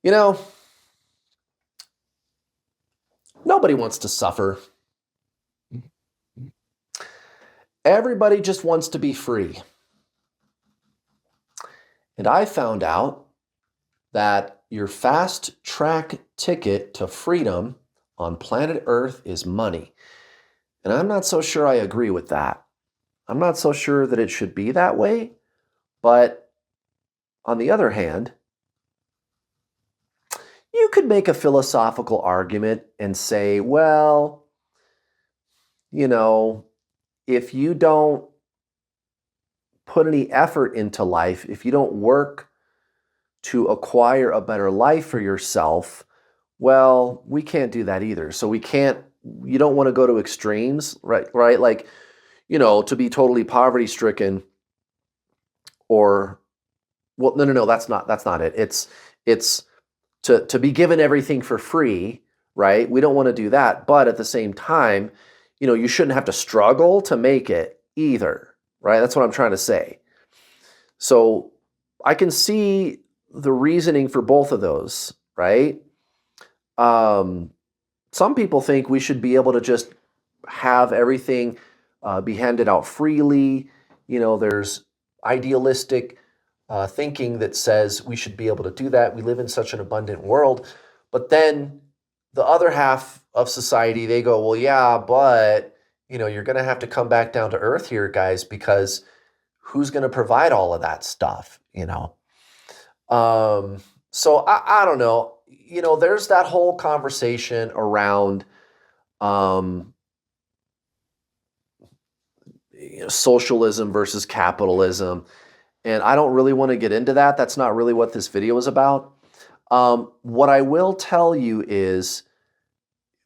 You know, nobody wants to suffer. Everybody just wants to be free. And I found out that your fast track ticket to freedom on planet Earth is money. And I'm not so sure I agree with that. I'm not so sure that it should be that way. But on the other hand, you could make a philosophical argument and say, well, you know, if you don't put any effort into life, if you don't work to acquire a better life for yourself, well, we can't do that either. So you don't want to go to extremes, right? Right? Like, to be totally poverty stricken or, well, no, that's not it. It's to be given everything for free, right? We don't want to do that. But at the same time, you shouldn't have to struggle to make it either, right? That's what I'm trying to say. So I can see the reasoning for both of those, right? Some people think we should be able to just have everything be handed out freely. There's idealistic thinking that says we should be able to do that. We live in such an abundant world. But then the other half of society, they go, well, yeah, but you're going to have to come back down to earth here, guys, because who's going to provide all of that stuff, So I don't know. There's that whole conversation around socialism versus capitalism. And I don't really want to get into that. That's not really what this video is about. What I will tell you is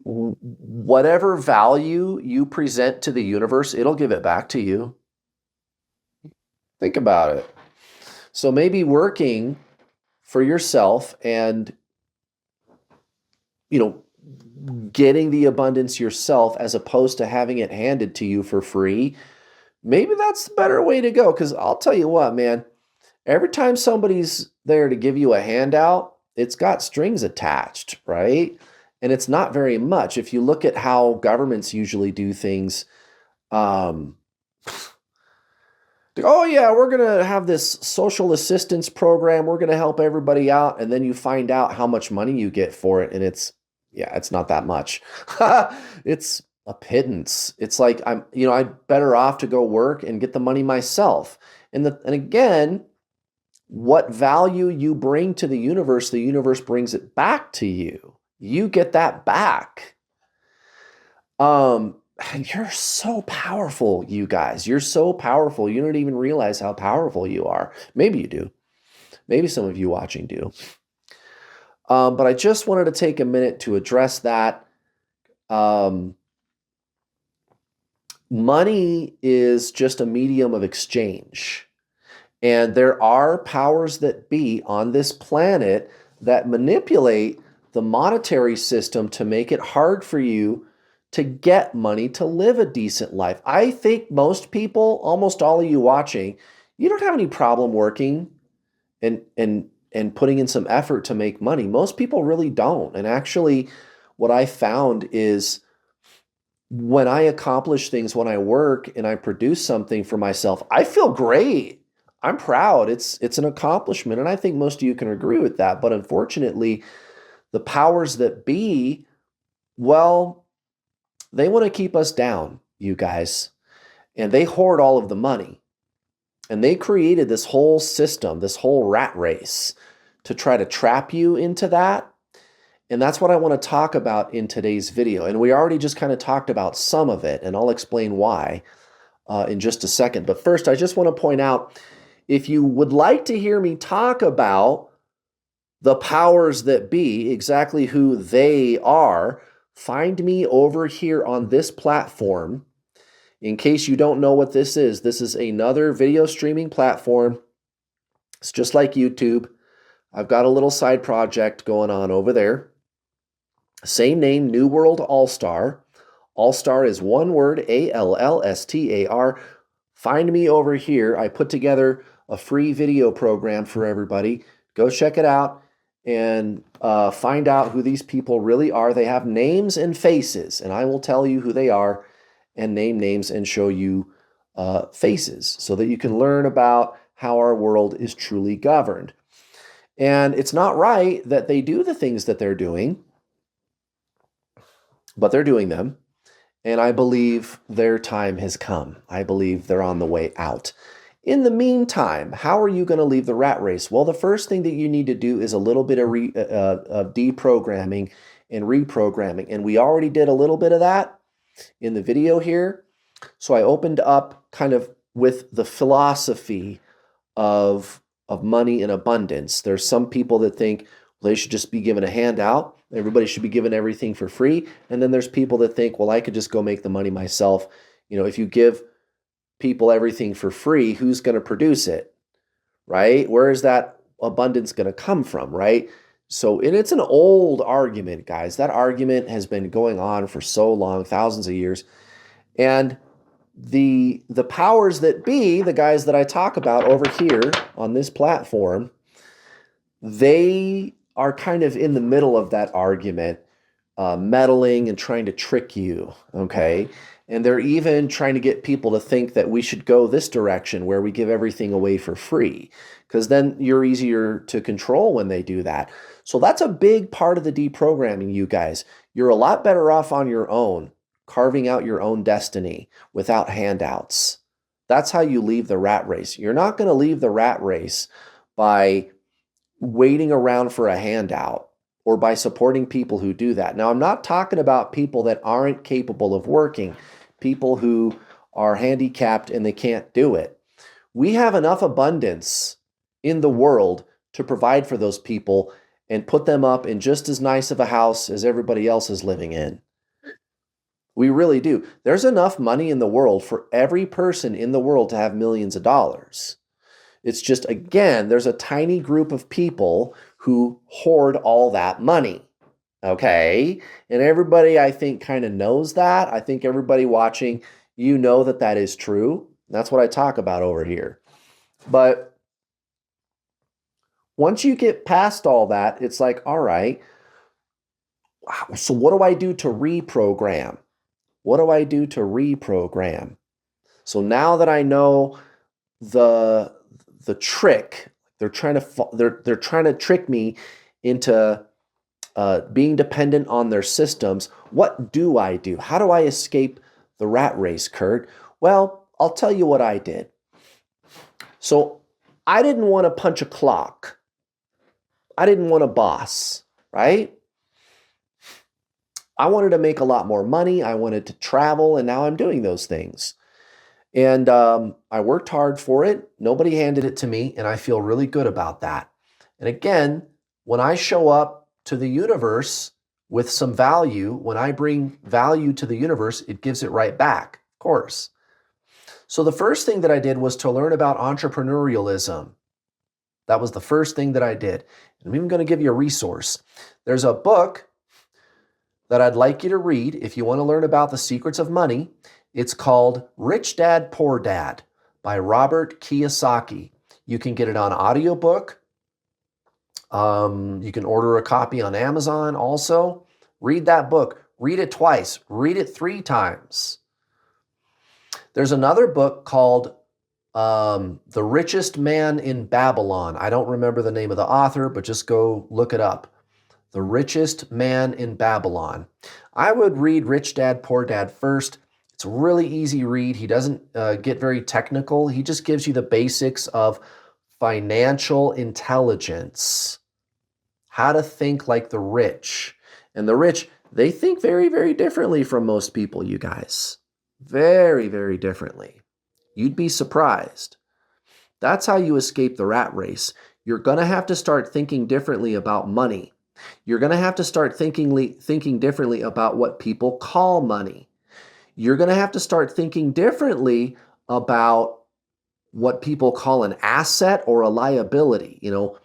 whatever value you present to the universe, it'll give it back to you. Think about it. So maybe working for yourself and, getting the abundance yourself as opposed to having it handed to you for free, maybe that's the better way to go. Because I'll tell you what, man, every time somebody's there to give you a handout, it's got strings attached, right? And it's not very much. If you look at how governments usually do things, oh yeah, we're going to have this social assistance program. We're going to help everybody out. And then you find out how much money you get for it. And it's not that much. It's a pittance. It's like I'm better off to go work and get the money myself. And again, what value you bring to the universe brings it back to you. You get that back. You're so powerful, you guys. You're so powerful. You don't even realize how powerful you are. Maybe you do. Maybe some of you watching do. But I just wanted to take a minute to address that. Money is just a medium of exchange. And there are powers that be on this planet that manipulate the monetary system to make it hard for you to get money to live a decent life. I think most people, almost all of you watching, you don't have any problem working and putting in some effort to make money. Most people really don't. And actually, what I found is when I accomplish things, when I work and I produce something for myself, I feel great. I'm proud. It's an accomplishment. And I think most of you can agree with that. But unfortunately, the powers that be, well, they want to keep us down, you guys. And they hoard all of the money. And they created this whole system, this whole rat race to try to trap you into that. And that's what I want to talk about in today's video. And we already just kind of talked about some of it, and I'll explain why in just a second. But first, I just want to point out, if you would like to hear me talk about the powers that be, exactly who they are, find me over here on this platform. In case you don't know what this is another video streaming platform. It's just like YouTube. I've got a little side project going on over there. Same name, New World All-Star. All-Star is one word, ALLSTAR. Find me over here. I put together a free video program for everybody. Go check it out. and find out who these people really are. They have names and faces, and I will tell you who they are and name names and show you faces so that you can learn about how our world is truly governed. And it's not right that they do the things that they're doing, but they're doing them. And I believe their time has come. I believe they're on the way out. In the meantime, how are you going to leave the rat race? Well, the first thing that you need to do is a little bit of deprogramming and reprogramming. And we already did a little bit of that in the video here. So I opened up kind of with the philosophy of money and abundance. There's some people that think they should just be given a handout. Everybody should be given everything for free. And then there's people that think, well, I could just go make the money myself. You know, if you give people everything for free, who's going to produce it, right? Where is that abundance going to come from, right? So, and it's an old argument, guys. That argument has been going on for so long, thousands of years. And the powers that be, the guys that I talk about over here on this platform, they are kind of in the middle of that argument, meddling and trying to trick you, okay? And they're even trying to get people to think that we should go this direction where we give everything away for free, because then you're easier to control when they do that. So that's a big part of the deprogramming, you guys. You're a lot better off on your own, carving out your own destiny without handouts. That's how you leave the rat race. You're not going to leave the rat race by waiting around for a handout or by supporting people who do that. Now, I'm not talking about people that aren't capable of working, people who are handicapped and they can't do it. We have enough abundance in the world to provide for those people and put them up in just as nice of a house as everybody else is living in. We really do. There's enough money in the world for every person in the world to have millions of dollars. It's just, again, there's a tiny group of people who hoard all that money, okay? And everybody, I think, kind of knows that. I think everybody watching, you know that that is true. That's what I talk about over here. But once you get past all that, it's like, all right, so what do I do to reprogram? What do I do to reprogram? So now that I know the trick, they're trying to trick me into being dependent on their systems. What do I do? How do I escape the rat race, Kurt? Well, I'll tell you what I did. So I didn't want to punch a clock. I didn't want a boss, right? I wanted to make a lot more money. I wanted to travel, and now I'm doing those things. And I worked hard for it. Nobody handed it to me, and I feel really good about that. And again, when I show up to the universe with some value, when I bring value to the universe, it gives it right back, of course. So the first thing that I did was to learn about entrepreneurialism. That was the first thing that I did. And I'm even going to give you a resource. There's a book that I'd like you to read if you want to learn about the secrets of money. It's called Rich Dad, Poor Dad by Robert Kiyosaki. You can get it on audiobook. You can order a copy on Amazon also. Read that book. Read it twice. Read it 3 times. There's another book called The Richest Man in Babylon. I don't remember the name of the author, but just go look it up. The Richest Man in Babylon. I would read Rich Dad, Poor Dad first. It's a really easy read. He doesn't get very technical. He just gives you the basics of financial intelligence, how to think like the rich. And the rich, they think very, very differently from most people, you guys. Very, very differently. You'd be surprised. That's how you escape the rat race. You're going to have to start thinking differently about money. You're going to have to start thinking differently about what people call money. You're going to have to start thinking differently about what people call an asset or a liability. You know,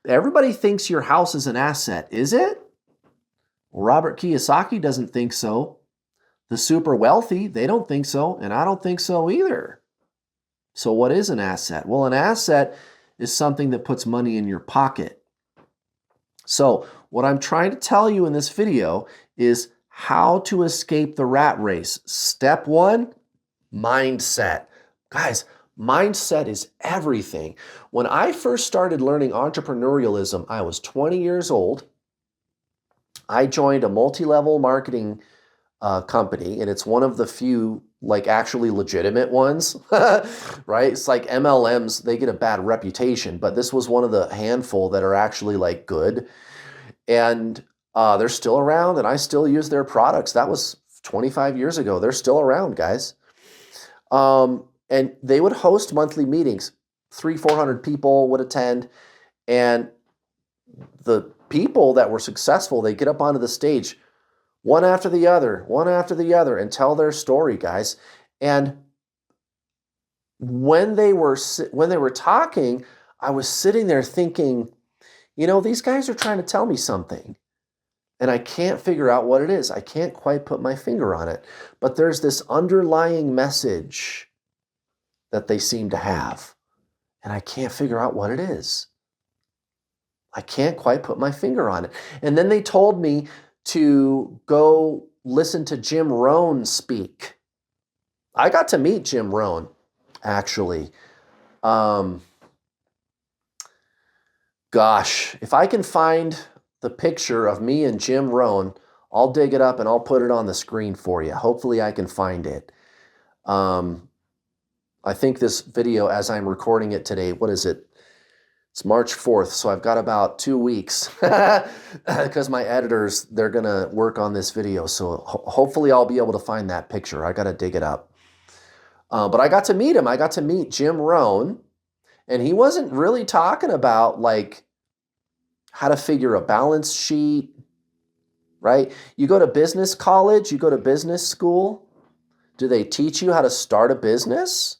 everybody thinks your house is an asset, is it? Robert Kiyosaki doesn't think so. The super wealthy, they don't think so, and I don't think so either. So what is an asset? Well, an asset is something that puts money in your pocket. So what I'm trying to tell you in this video is how to escape the rat race. Step one, mindset. Guys, mindset is everything. When I first started learning entrepreneurialism, I was 20 years old. I joined a multi-level marketing company, and it's one of the few like actually legitimate ones, right? It's like MLMs, they get a bad reputation, but this was one of the handful that are actually like good. And they're still around, and I still use their products. That was 25 years ago. They're still around, guys. And they would host monthly meetings. 300-400 people would attend, and the people that were successful, they get up onto the stage, one after the other, and tell their story, guys. And when they were talking, I was sitting there thinking, you know, these guys are trying to tell me something, and I can't figure out what it is. I can't quite put my finger on it, but there's this underlying message that they seem to have, and I can't figure out what it is. I can't quite put my finger on it. And then they told me to go listen to Jim Rohn speak. I got to meet Jim Rohn, actually. Gosh, if I can find the picture of me and Jim Rohn, I'll dig it up and I'll put it on the screen for you. Hopefully I can find it. I think this video, as I'm recording it today, what is it? It's March 4th, so I've got about 2 weeks because my editors, they're going to work on this video. So hopefully I'll be able to find that picture. I got to dig it up. But I got to meet him. I got to meet Jim Rohn, and he wasn't really talking about like how to figure a balance sheet, right? You go to business college, you go to business school. Do they teach you how to start a business?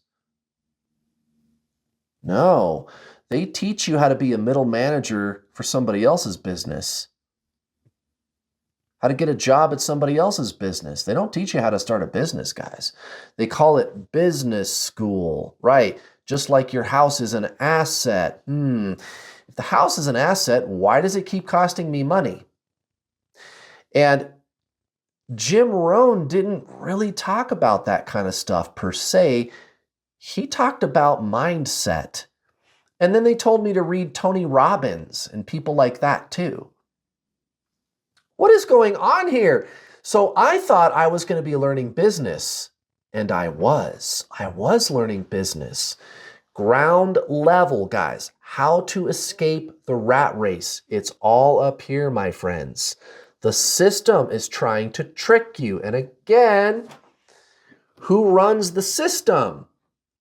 No. They teach you how to be a middle manager for somebody else's business. How to get a job at somebody else's business. They don't teach you how to start a business, guys. They call it business school, right? Just like your house is an asset. If the house is an asset, why does it keep costing me money? And Jim Rohn didn't really talk about that kind of stuff per se. He talked about mindset. And then they told me to read Tony Robbins and people like that too. What is going on here? So I thought I was going to be learning business, and I was. I was learning business. Ground level, guys. How to escape the rat race. It's all up here, my friends. The system is trying to trick you. And again, who runs the system?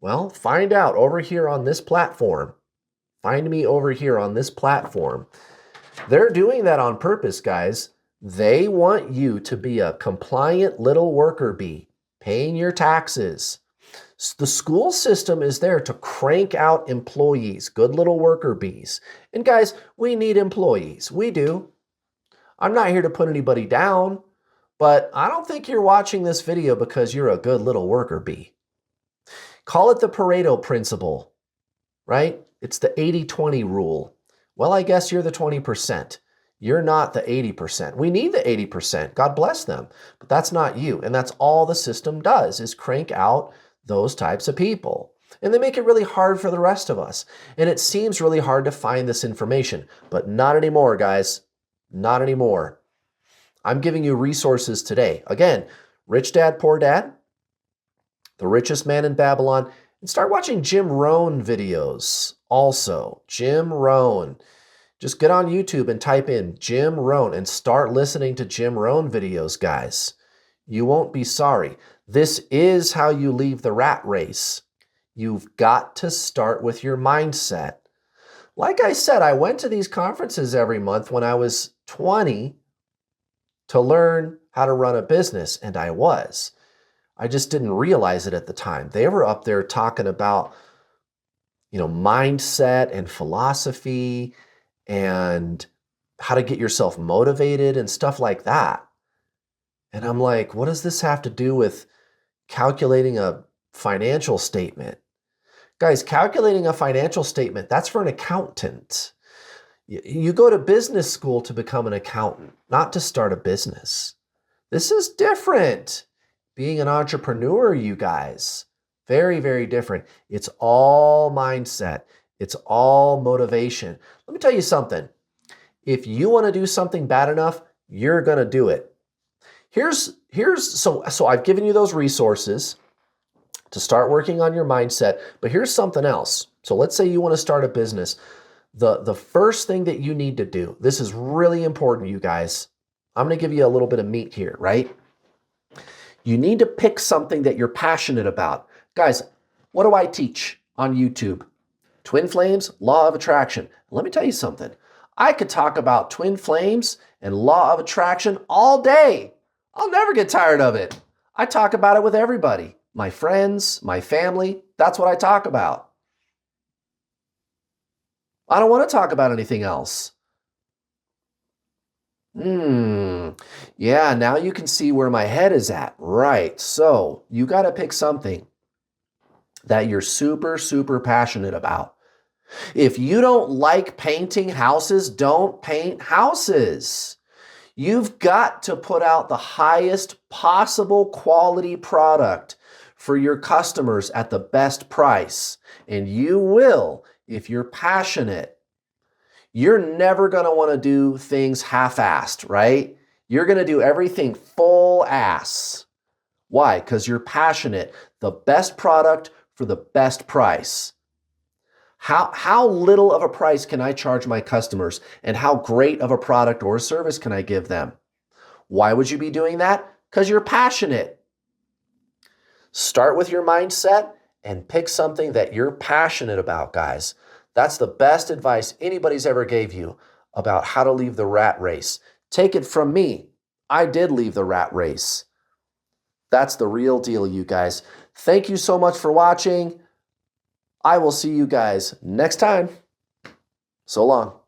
Well, find out over here on this platform. Find me over here on this platform. They're doing that on purpose, guys. They want you to be a compliant little worker bee, paying your taxes. The school system is there to crank out employees, good little worker bees. And guys, we need employees. We do. I'm not here to put anybody down, but I don't think you're watching this video because you're a good little worker bee. Call it the Pareto principle, right? It's the 80-20 rule. Well, I guess you're the 20%. You're not the 80%. We need the 80%. God bless them. But that's not you. And that's all the system does is crank out those types of people. And they make it really hard for the rest of us. And it seems really hard to find this information. But not anymore, guys. Not anymore. I'm giving you resources today. Again, Rich Dad, Poor Dad, The Richest Man in Babylon, and start watching Jim Rohn videos also. Jim Rohn. Just get on YouTube and type in Jim Rohn and start listening to Jim Rohn videos, guys. You won't be sorry. This is how you leave the rat race. You've got to start with your mindset. Like I said, I went to these conferences every month when I was 20 to learn how to run a business, and I was. I just didn't realize it at the time. They were up there talking about, mindset and philosophy and how to get yourself motivated and stuff like that. And I'm like, what does this have to do with calculating a financial statement? Guys, calculating a financial statement, that's for an accountant. You go to business school to become an accountant, not to start a business. This is different. Being an entrepreneur, you guys, very, very different. It's all mindset. It's all motivation. Let me tell you something. If you want to do something bad enough, you're going to do it. So I've given you those resources to start working on your mindset, but here's something else. So let's say you want to start a business. The first thing that you need to do, this is really important, you guys. I'm going to give you a little bit of meat here, right? You need to pick something that you're passionate about. Guys, what do I teach on YouTube? Twin flames, law of attraction. Let me tell you something. I could talk about twin flames and law of attraction all day. I'll never get tired of it. I talk about it with everybody. My friends, my family, that's what I talk about. I don't want to talk about anything else. Yeah, now you can see where my head is at. Right. So you got to pick something that you're super, super passionate about. If you don't like painting houses, don't paint houses. You've got to put out the highest possible quality product for your customers at the best price. And you will if you're passionate. You're never going to want to do things half-assed, right? You're going to do everything full ass. Why? Because you're passionate. The best product for the best price. How little of a price can I charge my customers, and how great of a product or service can I give them? Why would you be doing that? Because you're passionate. Start with your mindset and pick something that you're passionate about, guys. That's the best advice anybody's ever gave you about how to leave the rat race. Take it from me. I did leave the rat race. That's the real deal, you guys. Thank you so much for watching. I will see you guys next time. So long.